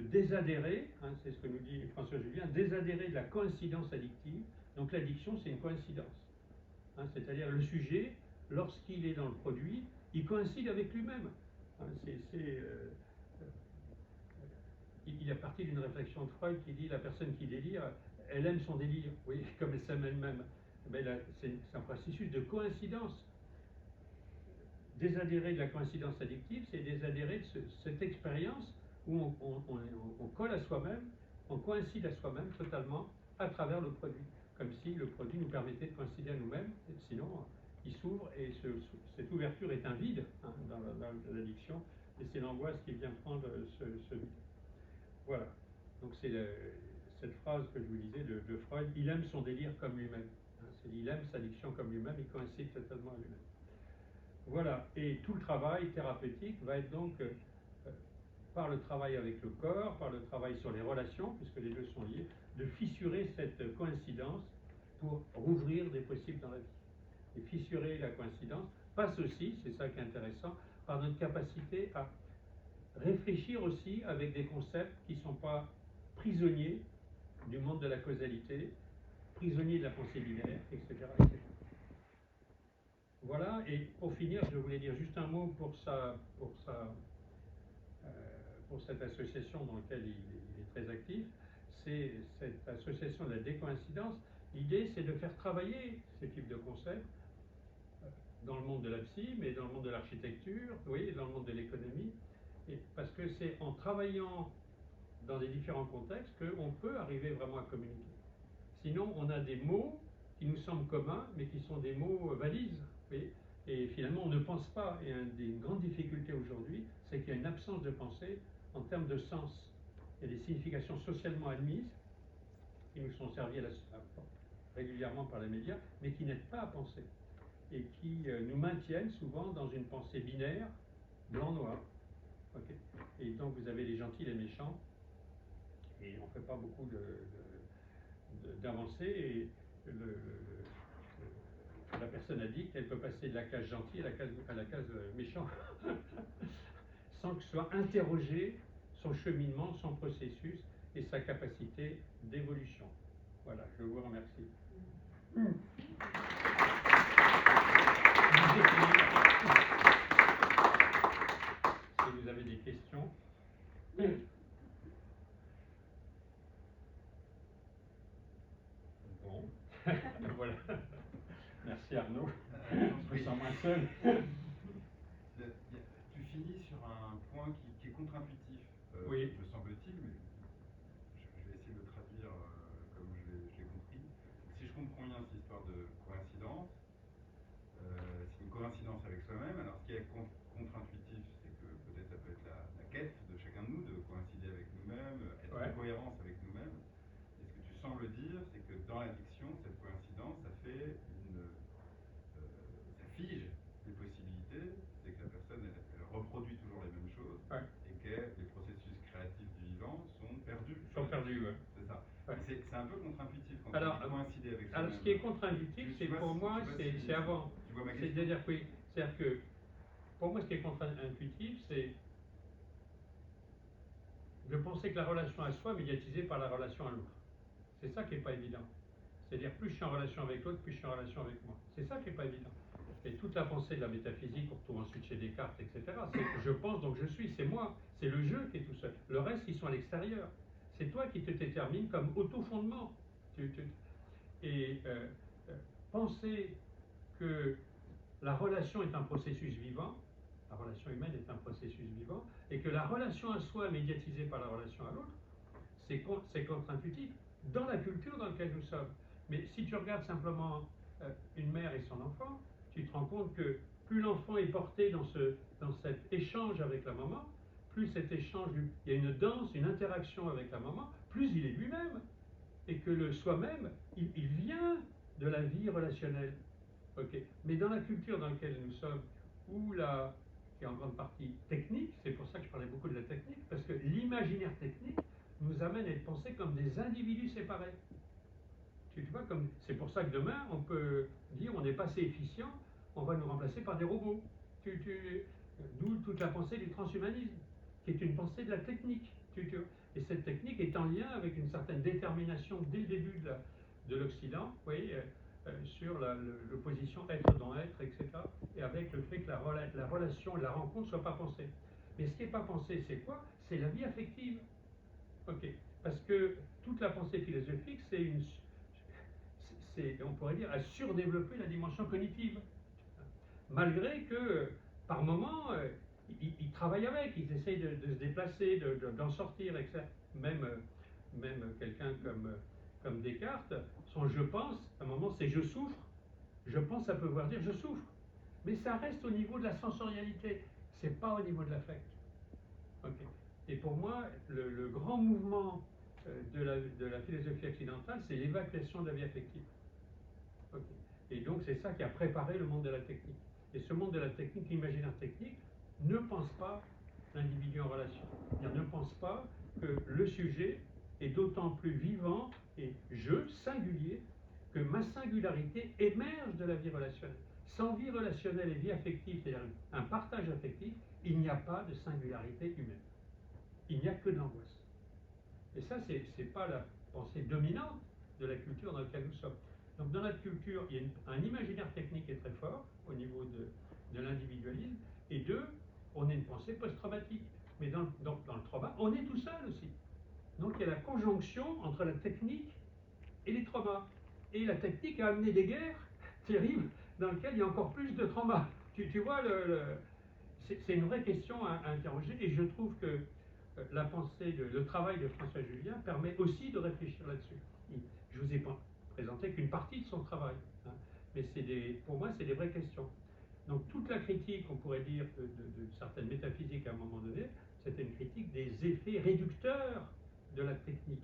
désadhérer, hein, c'est ce que nous dit François Julien, désadhérer de la coïncidence addictive. Donc l'addiction, c'est une coïncidence. Hein, c'est-à-dire le sujet, lorsqu'il est dans le produit, il coïncide avec lui-même. Hein, il y a partie d'une réflexion de Freud qui dit la personne qui délire, elle aime son délire, oui, comme elle s'aime elle-même. Mais là, c'est un processus de coïncidence. Désadhérer de la coïncidence addictive, c'est désadhérer de cette expérience où on colle à soi-même, on coïncide à soi-même totalement à travers le produit, comme si le produit nous permettait de coïncider à nous-mêmes, sinon il s'ouvre et cette ouverture est un vide, hein, dans l'addiction, et c'est l'angoisse qui vient prendre ce vide. Voilà, donc c'est cette phrase que je vous disais de Freud, il aime son délire comme lui-même, hein, il aime sa addiction comme lui-même, il coïncide totalement à lui-même. Voilà, et tout le travail thérapeutique va être donc par le travail avec le corps, par le travail sur les relations, puisque les deux sont liés, de fissurer cette coïncidence pour rouvrir des possibles dans la vie. Et fissurer la coïncidence passe aussi, c'est ça qui est intéressant, par notre capacité à réfléchir aussi avec des concepts qui ne sont pas prisonniers du monde de la causalité, prisonniers de la pensée binaire, etc., etc. Voilà, et pour finir, je voulais dire juste un mot pour cette association dans laquelle il est très actif. C'est cette association de la décoïncidence. L'idée, c'est de faire travailler ce type de concept dans le monde de la psy, mais dans le monde de l'architecture, oui, dans le monde de l'économie, parce que c'est en travaillant dans des différents contextes qu'on peut arriver vraiment à communiquer. Sinon, on a des mots qui nous semblent communs, mais qui sont des mots valises. Oui, et finalement, on ne pense pas. Et une des grandes difficultés aujourd'hui, c'est qu'il y a une absence de pensée en termes de sens. Il y a des significations socialement admises qui nous sont servies régulièrement par les médias, mais qui n'aident pas à penser et qui nous maintiennent souvent dans une pensée binaire, blanc-noir. Okay. Et donc vous avez les gentils, les méchants, et on ne fait pas beaucoup d'avancer. Et la personne addict, elle peut passer de la case gentille à la case méchant, sans que soit interrogé son cheminement, son processus et sa capacité d'évolution. Voilà, je vous remercie. Si vous avez des questions. Bon, voilà. Merci Arnaud. Je me sens moins seul. Tu finis sur un point qui est contre-intuitif, oui. me semble-t-il, mais je vais essayer de le traduire comme je l'ai compris. Si je comprends bien cette histoire de coïncidence, c'est une coïncidence avec soi-même. Alors ce qui est contre-intuitif, c'est que peut-être ça peut être la quête de chacun de nous de coïncider avec nous-mêmes, être en cohérence avec nous-mêmes. Et ce que tu sembles dire, c'est que dans l'addiction, cette coïncidence, ça fait ça fige les possibilités, c'est que la personne elle reproduit toujours les mêmes choses, et que les processus créatifs du vivant sont perdus. C'est ça. Ouais. C'est un peu contre-intuitif quand on dit coïncider avec alors, ce qui est contre-intuitif, c'est pour moi, c'est avant. Tu vois ma question ? C'est-à-dire que, pour moi, ce qui est contre-intuitif, c'est de penser que la relation à soi est médiatisée par la relation à l'autre. C'est ça qui n'est pas évident. C'est-à-dire, plus je suis en relation avec l'autre, plus je suis en relation avec moi. C'est ça qui n'est pas évident. Et toute la pensée de la métaphysique, on retrouve ensuite chez Descartes, etc., c'est que je pense, donc je suis, c'est moi. C'est le jeu qui est tout seul. Le reste, ils sont à l'extérieur. C'est toi qui te détermine comme auto-fondement. Et penser que la relation est un processus vivant, la relation humaine est un processus vivant, et que la relation à soi est médiatisée par la relation à l'autre, c'est contre-intuitif dans la culture dans laquelle nous sommes. Mais si tu regardes simplement une mère et son enfant, tu te rends compte que plus l'enfant est porté dans cet échange avec la maman, plus cet échange, il y a une danse, une interaction avec la maman, plus il est lui-même. Et que le soi-même, il vient de la vie relationnelle. Okay. Mais dans la culture dans laquelle nous sommes, qui est en grande partie technique, c'est pour ça que je parlais beaucoup de la technique, parce que l'imaginaire technique nous amène à être pensés comme des individus séparés. Tu vois, c'est pour ça que demain, on peut dire on n'est pas assez efficient, on va nous remplacer par des robots. D'où toute la pensée du transhumanisme, qui est une pensée de la technique. Et cette technique est en lien avec une certaine détermination dès le début de l'Occident, vous voyez, sur l'opposition être dans être, etc. Et avec le fait que la relation, la rencontre ne soit pas pensée. Mais ce qui n'est pas pensé, c'est quoi? C'est la vie affective. Ok. Parce que toute la pensée philosophique, on pourrait dire, à surdévelopper la dimension cognitive. Malgré que, par moments, ils travaillent avec, ils essayent de se déplacer, d'en sortir, etc. Même quelqu'un comme Descartes, son je pense, à un moment c'est je souffre, je pense ça peut vouloir dire je souffre. Mais ça reste au niveau de la sensorialité, c'est pas au niveau de l'affect. Okay. Et pour moi, le grand mouvement de la philosophie occidentale, c'est l'évacuation de la vie affective. Okay. Et donc c'est ça qui a préparé le monde de la technique. Et ce monde de la technique, l'imaginaire technique, ne pense pas l'individu en relation. Il ne pense pas que le sujet est d'autant plus vivant et singulier, que ma singularité émerge de la vie relationnelle. Sans vie relationnelle et vie affective, c'est-à-dire un partage affectif, il n'y a pas de singularité humaine. Il n'y a que de l'angoisse. Et ça, c'est pas la pensée dominante de la culture dans laquelle nous sommes. Donc dans notre culture, il y a un imaginaire technique qui est très fort au niveau de l'individualisme, et on a une pensée post-traumatique. Mais dans le trauma, on est tout seul aussi. Donc il y a la conjonction entre la technique et les traumas. Et la technique a amené des guerres terribles dans lesquelles il y a encore plus de traumas. Tu vois, c'est une vraie question à interroger, et je trouve que le travail de François Julien permet aussi de réfléchir là-dessus. Je vous ai présenté qu'une partie de son travail, hein, mais pour moi, c'est des vraies questions. Donc toute la critique, on pourrait dire, de certaines métaphysiques à un moment donné, c'était une critique des effets réducteurs de la technique.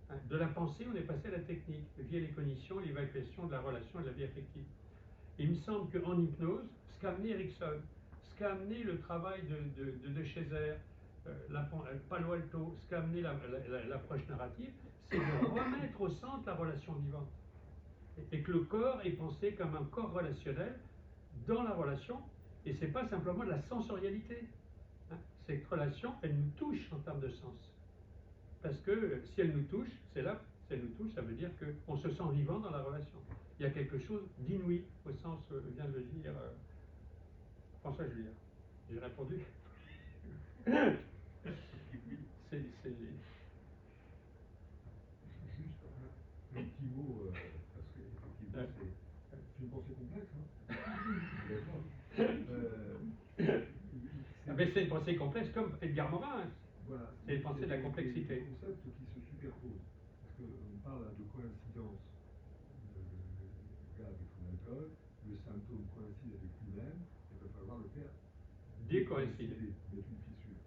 Hein, de la pensée, on est passé à la technique, via les cognitions, l'évacuation de la relation et de la vie affective. Et il me semble qu'en hypnose, ce qu'a amené Erickson, ce qu'a amené le travail de Chazer, Palo Alto, ce qu'a amené l'approche narrative, c'est de remettre au centre la relation vivante. Et que le corps est pensé comme un corps relationnel dans la relation, et c'est pas simplement de la sensorialité. Hein. Cette relation, elle nous touche en termes de sens. Parce que si elle nous touche, si elle nous touche, ça veut dire qu'on se sent vivant dans la relation. Il y a quelque chose d'inouï, au sens, vient de le dire François Julien. J'ai répondu. C'est... Juste un petit mot, parce que effectivement, c'est une pensée complexe. Mais c'est une pensée complexe comme Edgar Morin. Voilà. C'est une pensée de la complexité. Des concepts qui se superposent. Parce qu'on parle de coïncidence. Le gars avec son alcool, le symptôme coïncide avec lui-même, il va falloir le faire décoïncider. Mettre une fissure.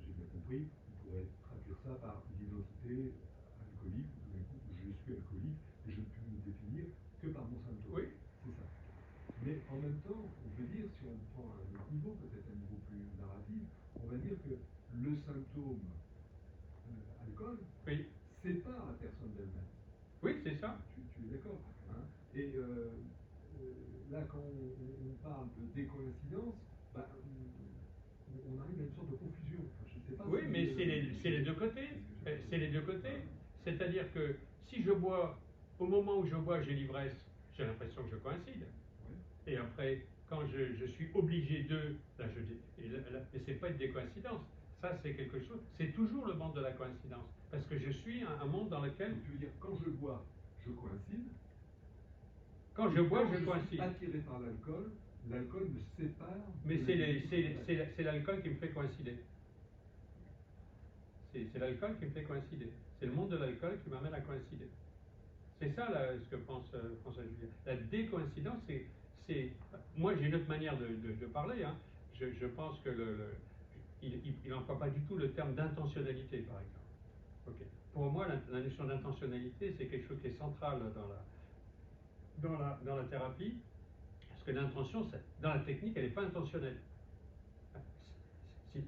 J'ai bien compris, on pourrait traduire ça par l'identité alcoolique, tout d'un coup, je suis alcoolique et je ne peux me définir que par mon symptôme. Oui. C'est ça. Mais en même temps, on peut dire, si on prend un autre niveau, peut-être un niveau plus narratif, on va dire que le symptôme alcool sépare la personne d'elle-même. Oui, c'est ça. Tu es d'accord, hein? Et là, quand on parle de décoïncidence, bah, on arrive à une sorte de confusion. Enfin, je sais pas oui, si mais c'est les deux côtés. C'est les deux côtés. C'est-à-dire que si je bois, au moment où je bois, j'ai l'ivresse, j'ai l'impression que je coïncide. Et après, quand je suis obligé mais c'est pas une décoïncidence. Ça, c'est quelque chose. C'est toujours le monde de la coïncidence. Parce que je suis un monde dans lequel. Donc, tu veux dire, quand je bois, je coïncide. Quand je bois, je coïncide. Attiré par l'alcool, l'alcool me sépare. Mais c'est l'alcool qui me fait coïncider. C'est l'alcool qui me fait coïncider. C'est le monde de l'alcool qui m'amène à coïncider. C'est ça là, ce que pense François Julien. La décoïncidence, c'est. Moi, j'ai une autre manière de parler. Hein. Je pense que il n'emploie pas du tout le terme d'intentionnalité, par exemple. Okay. Pour moi, la notion d'intentionnalité, c'est quelque chose qui est central dans la thérapie, parce que l'intention, dans la technique, elle n'est pas intentionnelle.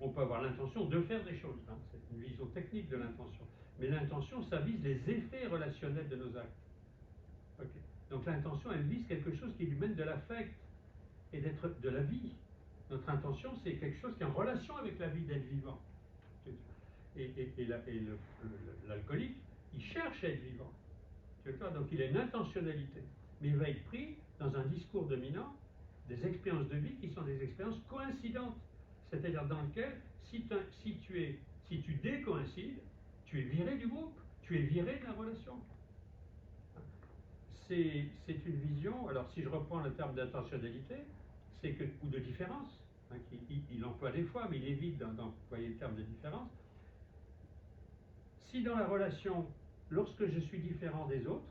On peut avoir l'intention de faire des choses, hein. C'est une vision technique de l'intention. Mais l'intention, ça vise les effets relationnels de nos actes. Okay. Donc l'intention, elle vise quelque chose qui lui mène de l'affect et d'être de la vie. Notre intention, c'est quelque chose qui est en relation avec la vie, d'être vivant. Et l'alcoolique, il cherche à être vivant. Donc il a une intentionnalité. Mais il va être pris dans un discours dominant des expériences de vie qui sont des expériences coïncidentes. C'est-à-dire dans lequel, si tu décoïncides, tu es viré du groupe, tu es viré de la relation. C'est une vision, alors si je reprends le terme d'intentionnalité, ou de différence, hein, il emploie des fois, mais il évite d'employer le terme de différence. Si dans la relation, lorsque je suis différent des autres,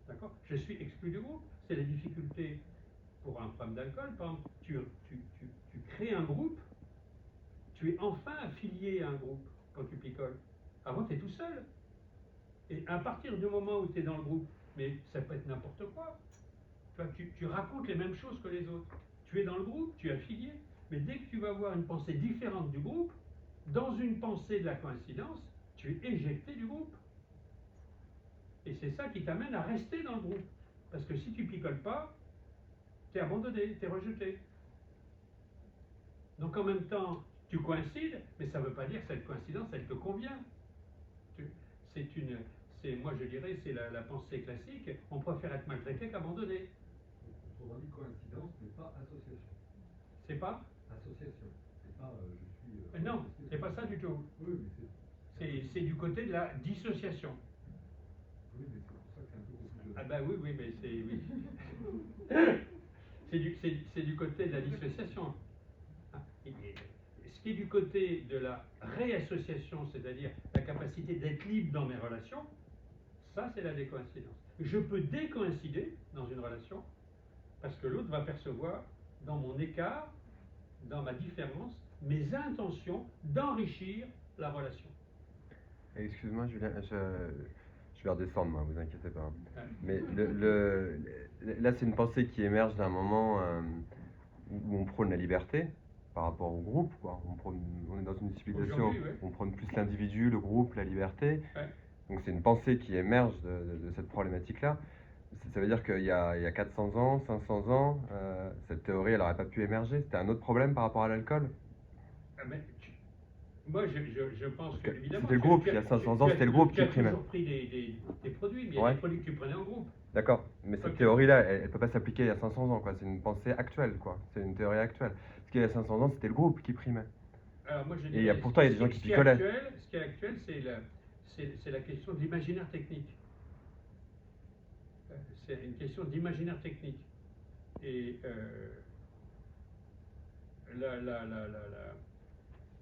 d'accord, je suis exclu du groupe, c'est la difficulté pour un problème d'alcool. Par exemple, tu crées un groupe, tu es enfin affilié à un groupe quand tu picoles. Avant, tu es tout seul. Et à partir du moment où tu es dans le groupe, mais ça peut être n'importe quoi, tu racontes les mêmes choses que les autres. Tu es dans le groupe, tu es affilié, mais dès que tu vas avoir une pensée différente du groupe, dans une pensée de la coïncidence, tu es éjecté du groupe. Et c'est ça qui t'amène à rester dans le groupe. Parce que si tu picoles pas, tu es abandonné, tu es rejeté. Donc en même temps, tu coïncides, mais ça ne veut pas dire que cette coïncidence, elle te convient. Moi je dirais, c'est la pensée classique, on préfère être maltraité qu'abandonné. Autrement dit, coïncidence, mais pas association. C'est pas association. C'est pas je suis. Non, c'est pas ça du tout. Oui, mais c'est du côté de la dissociation. Oui, mais c'est pour ça que c'est un peu compliqué. Ah bah oui, mais oui. c'est du côté de la dissociation. Ce qui est du côté de la réassociation, c'est-à-dire la capacité d'être libre dans mes relations, ça c'est la décoïncidence. Je peux décoïncider dans une relation parce que l'autre va percevoir dans mon écart, dans ma différence, mes intentions d'enrichir la relation. Excuse-moi Julien, je vais redescendre moi, vous inquiétez pas. Mais là c'est une pensée qui émerge d'un moment où on prône la liberté par rapport au groupe, quoi. On est dans une civilisation où on prône plus l'individu, le groupe, la liberté. Ouais. Donc c'est une pensée qui émerge de cette problématique-là. Ça veut dire qu'il y a 400 ans, 500 ans, cette théorie elle n'aurait pas pu émerger. C'était un autre problème par rapport à l'alcool. Moi, je pense que, évidemment... C'était le groupe, il y a 500 ans, c'était le groupe qui primait. Tu as toujours pris des produits, mais il y a des produits que tu prenais en groupe. D'accord, mais cette théorie-là, elle ne peut pas s'appliquer il y a 500 ans, quoi. C'est une pensée actuelle, quoi. C'est une théorie actuelle. Parce qu'il y a 500 ans, c'était le groupe qui primait. Alors, moi, je dirais, et pourtant, il y a des gens qui picolaient. Ce qui est actuel, c'est la question de l'imaginaire technique. C'est une question d'imaginaire technique. Et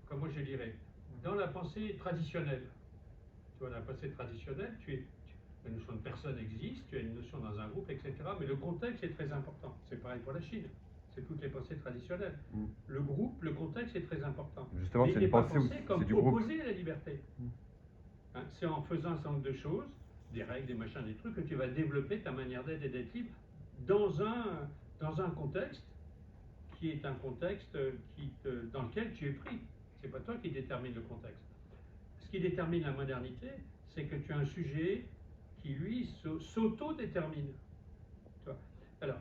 comment je dirais, dans la pensée traditionnelle, tu vois, dans la pensée traditionnelle, la notion de personne existe, tu as une notion dans un groupe, etc. Mais le contexte est très important. C'est pareil pour la Chine. C'est toutes les pensées traditionnelles. Le groupe, le contexte est très important. Justement, c'est une pensée comme c'est du groupe. Opposé à la liberté. Hein, c'est en faisant un certain nombre de choses, des règles, des machins, des trucs, que tu vas développer ta manière d'être et d'être libre dans un contexte qui est un contexte dans lequel tu es pris. C'est pas toi qui détermine le contexte. Ce qui détermine la modernité, c'est que tu as un sujet qui, lui, s'auto-détermine. Alors,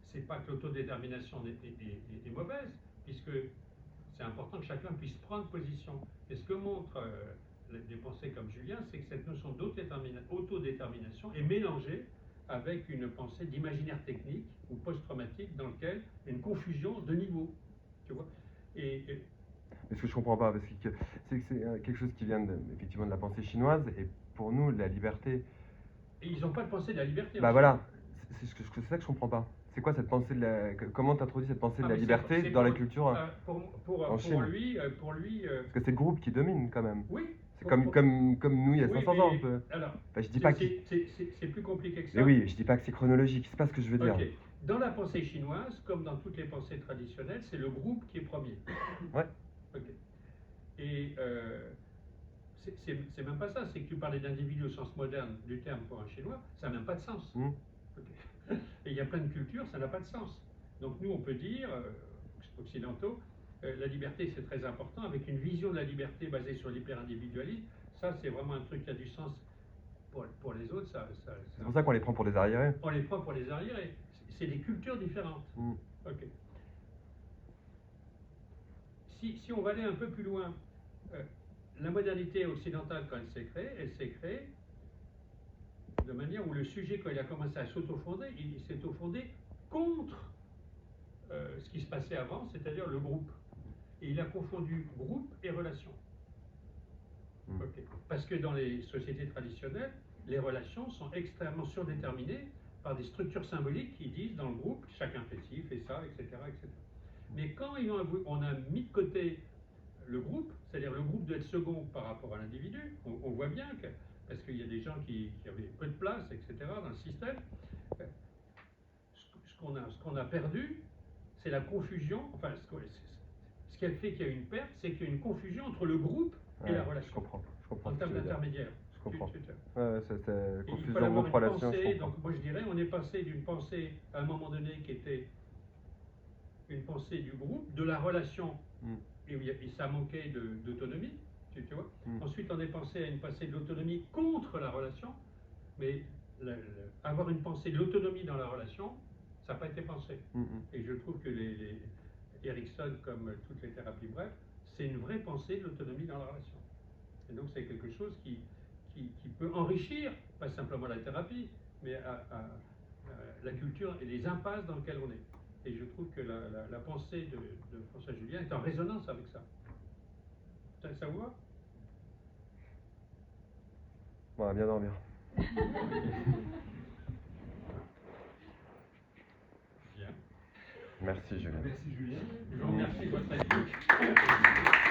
c'est pas que l'autodétermination est mauvaise, puisque c'est important que chacun puisse prendre position. Et ce que montrent des pensées comme Julien, c'est que cette notion d'autodétermination est mélangée avec une pensée d'imaginaire technique ou post-traumatique dans lequel il y a une confusion de niveaux. Tu vois. Mais ce que je comprends pas, parce que c'est quelque chose qui vient effectivement de la pensée chinoise, et pour nous, la liberté, Et ils n'ont pas de pensée de la liberté. Bah voilà, c'est ça que je comprends pas. C'est quoi cette pensée de la... Comment t'introduis cette pensée de la liberté dans la culture pour lui, Parce que c'est le groupe qui domine quand même. Oui. C'est comme nous il y a 500 ans un peu. Alors, je dis pas c'est plus compliqué que ça. Mais oui, je dis pas que c'est chronologique, c'est pas ce que je veux dire. Dans la pensée chinoise, comme dans toutes les pensées traditionnelles, c'est le groupe qui est premier. Ouais. Okay. Et c'est même pas ça, c'est que tu parlais d'individu au sens moderne du terme pour un Chinois, ça n'a même pas de sens. Okay. Et il y a plein de cultures, ça n'a pas de sens. Donc nous, on peut dire, occidentaux, la liberté c'est très important, avec une vision de la liberté basée sur l'hyper-individualisme, ça c'est vraiment un truc qui a du sens pour les autres. C'est pour ça qu'on les prend pour des arriérés. On les prend pour des arriérés. C'est des cultures différentes. Okay. Si on va aller un peu plus loin, la modernité occidentale, quand elle s'est créée de manière où le sujet, quand il a commencé à s'autofonder, il s'est autofondé contre ce qui se passait avant, c'est-à-dire le groupe. Et il a confondu groupe et relation. Okay. Parce que dans les sociétés traditionnelles, les relations sont extrêmement surdéterminées par des structures symboliques qui disent dans le groupe, chacun fait ci, fait ça, etc. etc. Mais quand on a mis de côté le groupe, c'est-à-dire le groupe doit être second par rapport à l'individu, on voit bien que, parce qu'il y a des gens qui avaient peu de place, etc. dans le système, ce qu'on a perdu, c'est la confusion, enfin ce qui a fait qu'il y a une perte, c'est qu'il y a une confusion entre le groupe et la relation. Je comprends En termes d'intermédiaire. Je comprends. C'est confusion, groupe, relation, je comprends. Donc moi je dirais, on est passé d'une pensée à un moment donné qui était une pensée du groupe, de la relation, et ça manquait d'autonomie, tu vois. Ensuite on est passé à une pensée de l'autonomie contre la relation, mais avoir une pensée de l'autonomie dans la relation, ça n'a pas été pensé. Et je trouve que les Erikson, comme toutes les thérapies brèves, c'est une vraie pensée de l'autonomie dans la relation. Et donc c'est quelque chose qui peut enrichir, pas simplement la thérapie, mais la culture et les impasses dans lesquelles on est. Et je trouve que la pensée de François Julien est en résonance avec ça. Ça vous va? On va bien dormir. Bien. Merci Julien. Merci Julien. Je vous remercie de votre avis.